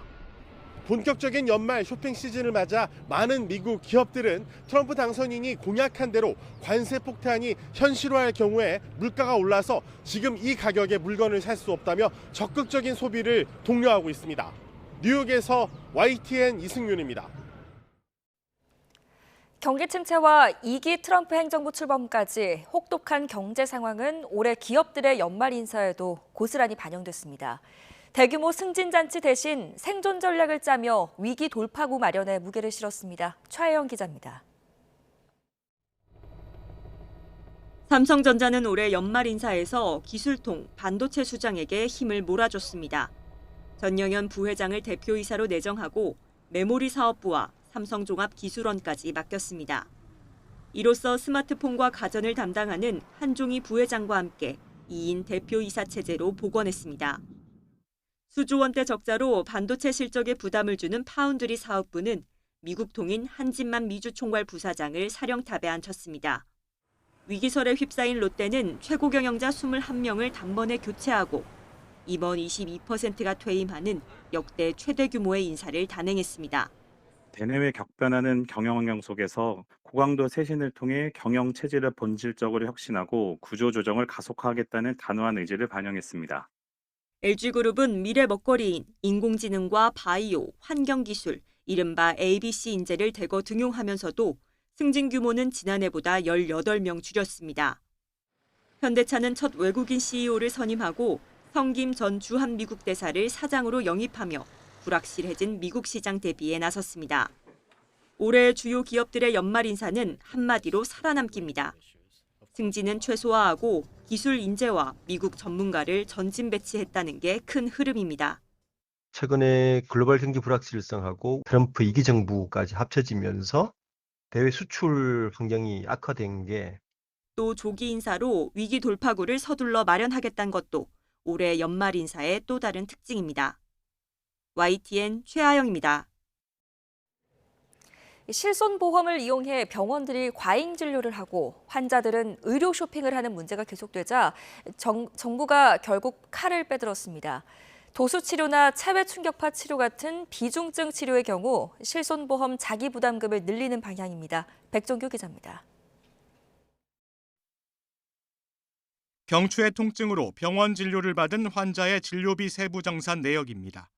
본격적인 연말 쇼핑 시즌을 맞아 많은 미국 기업들은 트럼프 당선인이 공약한 대로 관세 폭탄이 현실화할 경우에 물가가 올라서 지금 이 가격에 물건을 살 수 없다며 적극적인 소비를 독려하고 있습니다. 뉴욕에서 YTN 이승윤입니다. 경기 침체와 2기 트럼프 행정부 출범까지 혹독한 경제 상황은 올해 기업들의 연말 인사에도 고스란히 반영됐습니다. 대규모 승진잔치 대신 생존 전략을 짜며 위기 돌파구 마련에 무게를 실었습니다. 최혜영 기자입니다. 삼성전자는 올해 연말 인사에서 기술통, 반도체 수장에게 힘을 몰아줬습니다. 전영현 부회장을 대표이사로 내정하고 메모리 사업부와 삼성종합기술원까지 맡겼습니다. 이로써 스마트폰과 가전을 담당하는 한종희 부회장과 함께 2인 대표이사 체제로 복원했습니다. 수조 원대 적자로 반도체 실적에 부담을 주는 파운드리 사업부는 미국 통인 한진만 미주총괄 부사장을 사령탑에 앉혔습니다. 위기설에 휩싸인 롯데는 최고 경영자 21명을 단번에 교체하고 임원 22%가 퇴임하는 역대 최대 규모의 인사를 단행했습니다. 대내외 격변하는 경영 환경 속에서 고강도 쇄신을 통해 경영 체질을 본질적으로 혁신하고 구조 조정을 가속화하겠다는 단호한 의지를 반영했습니다. LG그룹은 미래 먹거리인 인공지능과 바이오, 환경기술, 이른바 ABC 인재를 대거 등용하면서도 승진 규모는 지난해보다 18명 줄였습니다. 현대차는 첫 외국인 CEO를 선임하고 성김 전 주한미국 대사를 사장으로 영입하며 불확실해진 미국 시장 대비에 나섰습니다. 올해 주요 기업들의 연말 인사는 한마디로 살아남기입니다. 승진은 최소화하고 기술 인재와 미국 전문가를 전진 배치했다는 게 큰 흐름입니다. 최근에 글로벌 경기 불확실성하고 트럼프 2기 정부까지 합쳐지면서 대외 수출 환경이 악화된 게 또 조기 인사로 위기 돌파구를 서둘러 마련하겠다는 것도 올해 연말 인사의 또 다른 특징입니다. YTN 최하영입니다. 실손보험을 이용해 병원들이 과잉 진료를 하고 환자들은 의료 쇼핑을 하는 문제가 계속되자 정부가 결국 칼을 빼들었습니다. 도수치료나 체외충격파 치료 같은 비중증 치료의 경우 실손보험 자기부담금을 늘리는 방향입니다. 백종규 기자입니다. 경추의 통증으로 병원 진료를 받은 환자의 진료비 세부 정산 내역입니다.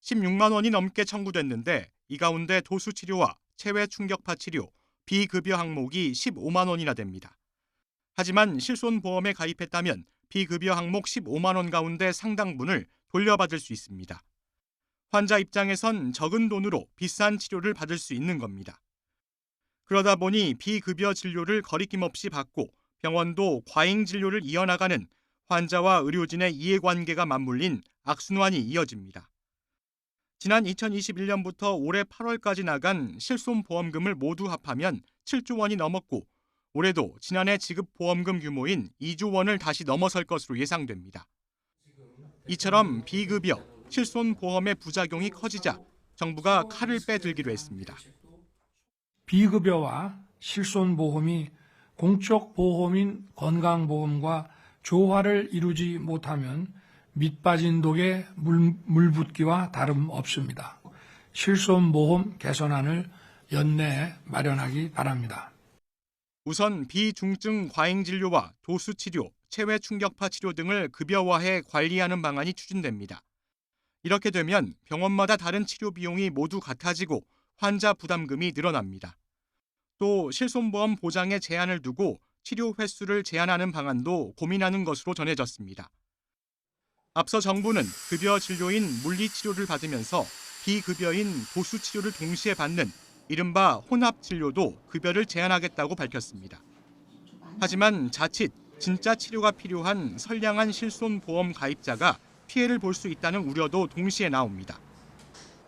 16만 원이 넘게 청구됐는데 이 가운데 도수치료와 체외 충격파 치료, 비급여 항목이 15만 원이나 됩니다. 하지만 실손보험에 가입했다면 비급여 항목 15만 원 가운데 상당분을 돌려받을 수 있습니다. 환자 입장에선 적은 돈으로 비싼 치료를 받을 수 있는 겁니다. 그러다 보니 비급여 진료를 거리낌 없이 받고 병원도 과잉 진료를 이어나가는 환자와 의료진의 이해관계가 맞물린 악순환이 이어집니다. 지난 2021년부터 올해 8월까지 나간 실손보험금을 모두 합하면 7조 원이 넘었고 올해도 지난해 지급 보험금 규모인 2조 원을 다시 넘어설 것으로 예상됩니다. 이처럼 비급여, 실손보험의 부작용이 커지자 정부가 칼을 빼들기로 했습니다. 비급여와 실손보험이 공적 보험인 건강보험과 조화를 이루지 못하면 밑빠진 독에 물 붓기와 다름없습니다. 실손보험 개선안을 연내에 마련하기 바랍니다. 우선 비중증 과잉진료와 도수치료, 체외충격파 치료 등을 급여화해 관리하는 방안이 추진됩니다. 이렇게 되면 병원마다 다른 치료 비용이 모두 같아지고 환자 부담금이 늘어납니다. 또 실손보험 보장에 제한을 두고 치료 횟수를 제한하는 방안도 고민하는 것으로 전해졌습니다. 앞서 정부는 급여 진료인 물리치료를 받으면서 비급여인 도수치료를 동시에 받는 이른바 혼합 진료도 급여를 제한하겠다고 밝혔습니다. 하지만 자칫 진짜 치료가 필요한 선량한 실손보험 가입자가 피해를 볼 수 있다는 우려도 동시에 나옵니다.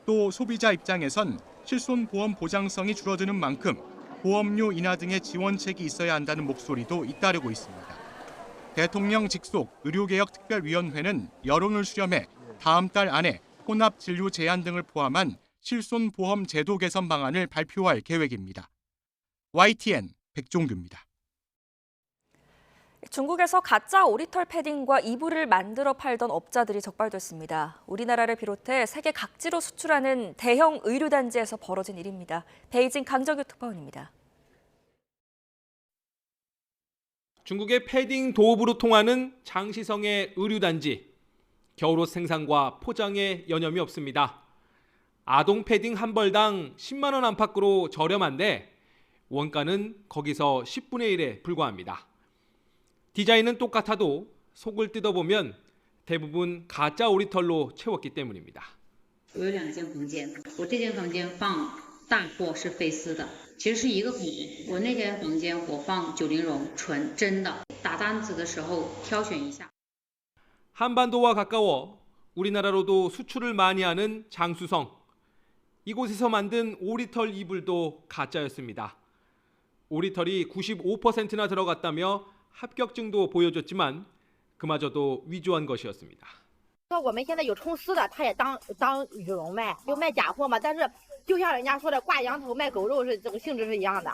또 소비자 입장에선 실손보험 보장성이 줄어드는 만큼 보험료 인하 등의 지원책이 있어야 한다는 목소리도 잇따르고 있습니다. 대통령 직속 의료개혁특별위원회는 여론을 수렴해 다음 달 안에 혼합진료 제한 등을 포함한 실손보험 제도 개선 방안을 발표할 계획입니다. YTN 백종규입니다. 중국에서 가짜 오리털 패딩과 이불을 만들어 팔던 업자들이 적발됐습니다. 우리나라를 비롯해 세계 각지로 수출하는 대형 의류단지에서 벌어진 일입니다. 베이징 강정규 특파원입니다. 중국의 패딩 도읍으로 통하는 장시성의 의류단지. 겨울옷 생산과 포장에 여념이 없습니다. 아동 패딩 한 벌당 10만 원 안팎으로 저렴한데 원가는 거기서 10분의 1에 불과합니다. 디자인은 똑같아도 속을 뜯어보면 대부분 가짜 오리털로 채웠기 때문입니다. 我有2间房间，我这间房间放大货是费丝的，其实是一个孔。我那间房间我放90绒纯真的，打单子的时候挑选一下。 한반도와 가까워 우리나라로도 수출을 많이 하는 장수성. 이곳에서 만든 오리털 이불도 가짜였습니다. 오리털이 95%나 들어갔다며 합격증도 보여줬지만 그마저도 위조한 것이었습니다. 我们现在有充丝的，他也当羽绒卖，就卖假货嘛。但是就像人家说的，挂羊头卖狗肉是这个性质是一样的。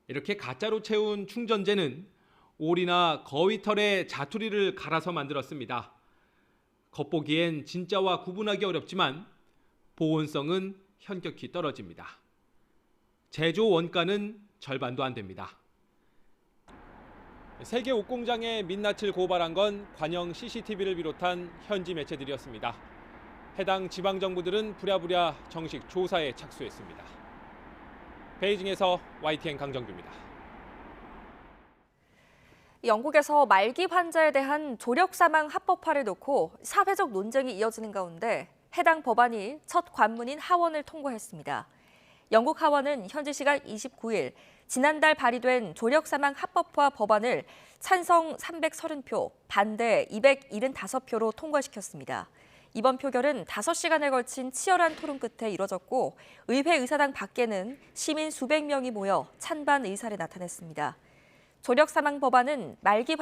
이렇게 가짜로 채운 충전재는 오리나 거위털의 자투리를 갈아서 만들었습니다. 겉보기엔 진짜와 구분하기 어렵지만 보온성은 현격히 떨어집니다. 제조 원가는 절반도 안 됩니다. 세계 옷공장에 민낯을 고발한 건 관영 CCTV를 비롯한 현지 매체들이었습니다. 해당 지방정부들은 부랴부랴 정식 조사에 착수했습니다. 베이징에서 YTN 강정규입니다. 영국에서 말기 환자에 대한 조력 사망 합법화를 놓고 사회적 논쟁이 이어지는 가운데 해당 법안이 첫 관문인 하원을 통과했습니다. 영국 하원은 현지 시각 29일 지난달 발의된 조력 사망 합법화 법안을 찬성 330표, 반대 275표로 통과시켰습니다. 이번 표결은 5시간에 걸친 치열한 토론 끝에 이뤄졌고 의회 의사당 밖에는 시민 수백 명이 모여 찬반 의사를 나타냈습니다. 조력 사망 법안은 말기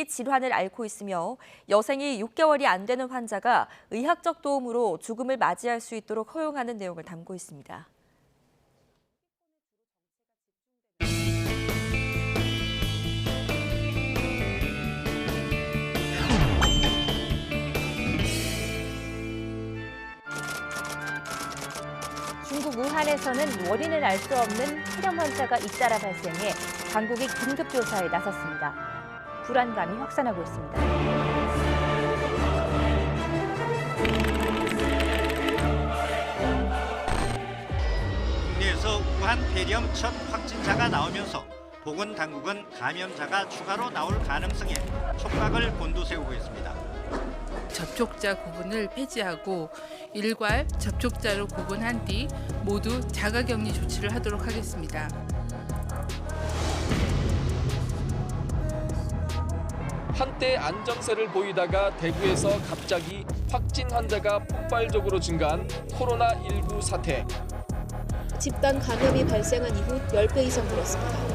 질환을 앓고 있으며 여생이 6개월이 안 되는 환자가 의학적 도움으로 죽음을 맞이할 수 있도록 허용하는 내용을 담고 있습니다. 중국 우한에서는 원인을 알 수 없는 폐렴 환자가 잇따라 발생해 당국이 긴급 조사에 나섰습니다. 불안감이 확산하고 있습니다. 국내에서 우한 폐렴 첫 확진자가 나오면서 보건당국은 감염자가 추가로 나올 가능성에 촉각을 곤두세우고 있습니다. 접촉자 구분을 폐지하고 일괄 접촉자로 구분한 뒤 모두 자가격리 조치를 하도록 하겠습니다. 한때 안정세를 보이다가 대구에서 갑자기 확진 환자가 폭발적으로 증가한 코로나19 사태. 집단 감염이 발생한 이후 10배 이상 늘었습니다.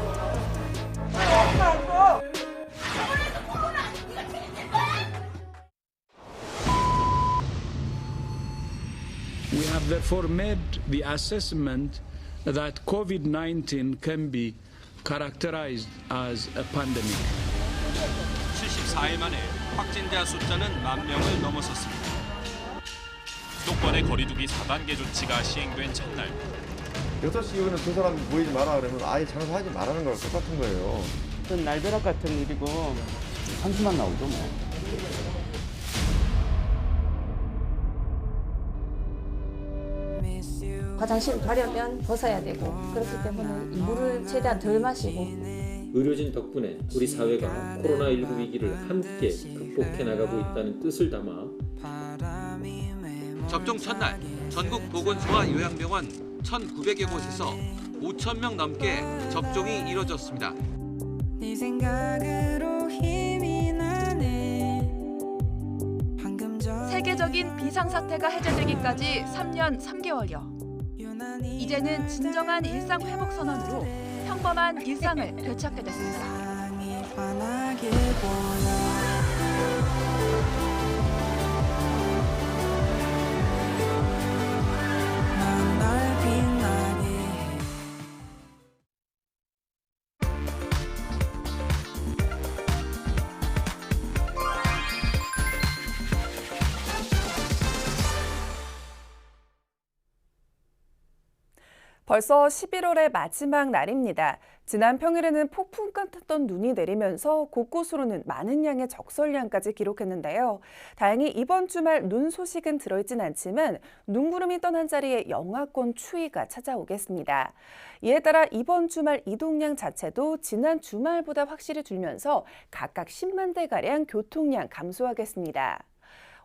We have therefore made the assessment that COVID-19 can be characterized as a pandemic. 74일 만에 확진자 숫자는 10,000명을 넘어섰습니다. 수도권의 거리두기 4단계 조치가 시행된 첫날. 6시 이후는 두 사람 모이지 마라 그러면 아예 장사하지 말라는 거랑 똑같은 거예요. 날벼락 같은 일이고 한숨만 나오죠 뭐. 화장실 가려면 벗어야 되고 그렇기 때문에 물을 최대한 덜 마시고 의료진 덕분에 우리 사회가 코로나19 위기를 함께 극복해 나가고 있다는 뜻을 담아 접종 첫날 전국 보건소와 요양병원 1,900여 곳에서 5,000명 넘게 접종이 이뤄졌습니다. 세계적인 비상사태가 해제되기까지 3년 3개월여. 이제는 진정한 일상 회복 선언으로 평범한 일상을 되찾게 됐습니다. 벌써 11월의 마지막 날입니다. 지난 평일에는 폭풍 같았던 눈이 내리면서 곳곳으로는 많은 양의 적설량까지 기록했는데요. 다행히 이번 주말 눈 소식은 들어있진 않지만 눈구름이 떠난 자리에 영하권 추위가 찾아오겠습니다. 이에 따라 이번 주말 이동량 자체도 지난 주말보다 확실히 줄면서 각각 10만 대가량 교통량 감소하겠습니다.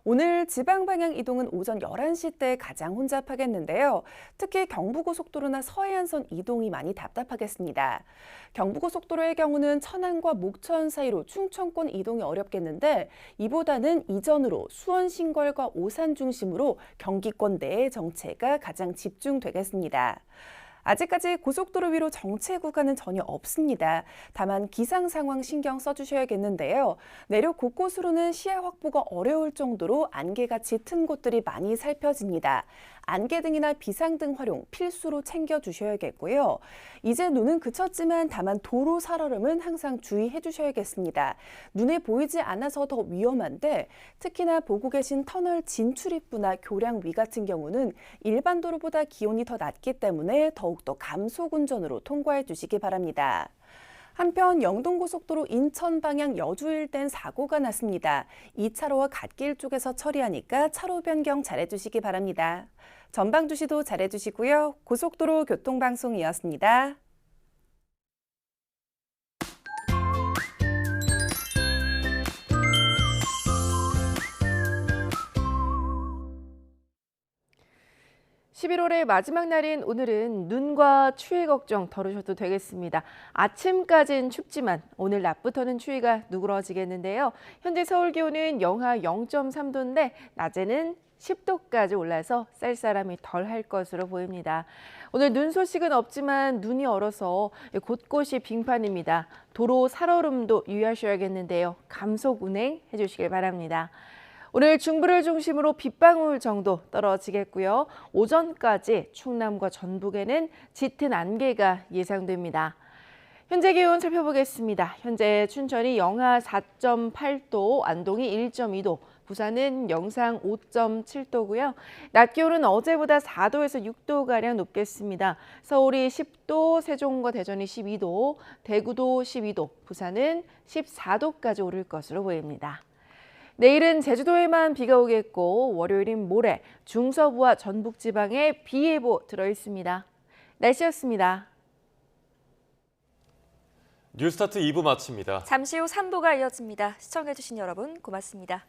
오늘 지방 방향 이동은 오전 11시 때 가장 혼잡하겠는데요. 특히 경부고속도로나 서해안선 이동이 많이 답답하겠습니다. 경부고속도로의 경우는 천안과 목천 사이로 충청권 이동이 어렵겠는데 이보다는 이전으로 수원 신걸과 오산 중심으로 경기권 내의 정체가 가장 집중되겠습니다. 아직까지 고속도로 위로 정체 구간은 전혀 없습니다. 다만 기상 상황 신경 써주셔야겠는데요. 내륙 곳곳으로는 시야 확보가 어려울 정도로 안개가 짙은 곳들이 많이 살펴집니다. 안개등이나 비상등 활용 필수로 챙겨주셔야겠고요. 이제 눈은 그쳤지만 다만 도로 살얼음은 항상 주의해 주셔야겠습니다. 눈에 보이지 않아서 더 위험한데 특히나 보고 계신 터널 진출입구나 교량 위 같은 경우는 일반 도로보다 기온이 더 낮기 때문에 더욱더 감속 운전으로 통과해 주시기 바랍니다. 한편 영동고속도로 인천 방향 여주 일대는 사고가 났습니다. 2차로와 갓길 쪽에서 처리하니까 차로 변경 잘해주시기 바랍니다. 전방 주시도 잘해주시고요. 고속도로 교통방송이었습니다. (11월의) 마지막 날인 오늘은 눈과 추위 걱정 덜으셔도 되겠습니다. 아침까지는 춥지만 오늘 낮부터는 추위가 누그러지겠는데요. 현재 서울 기온은 영하 0.3도인데 낮에는 10도까지 올라서 쌀쌀함이 덜할 것으로 보입니다. 오늘 눈 소식은 없지만 눈이 얼어서 곳곳이 빙판입니다. 도로 살얼음도 유의하셔야겠는데요. 감속 운행 해주시길 바랍니다. 오늘 중부를 중심으로 빗방울 정도 떨어지겠고요. 오전까지 충남과 전북에는 짙은 안개가 예상됩니다. 현재 기온 살펴보겠습니다. 현재 춘천이 영하 4.8도, 안동이 1.2도, 부산은 영상 5.7도고요. 낮 기온은 어제보다 4도에서 6도가량 높겠습니다. 서울이 10도, 세종과 대전이 12도, 대구도 12도, 부산은 14도까지 오를 것으로 보입니다. 내일은 제주도에만 비가 오겠고 월요일인 모레 중서부와 전북지방에 비 예보 들어있습니다. 날씨였습니다. 뉴스타트 2부 마칩니다. 잠시 후 3부가 이어집니다. 시청해주신 여러분 고맙습니다.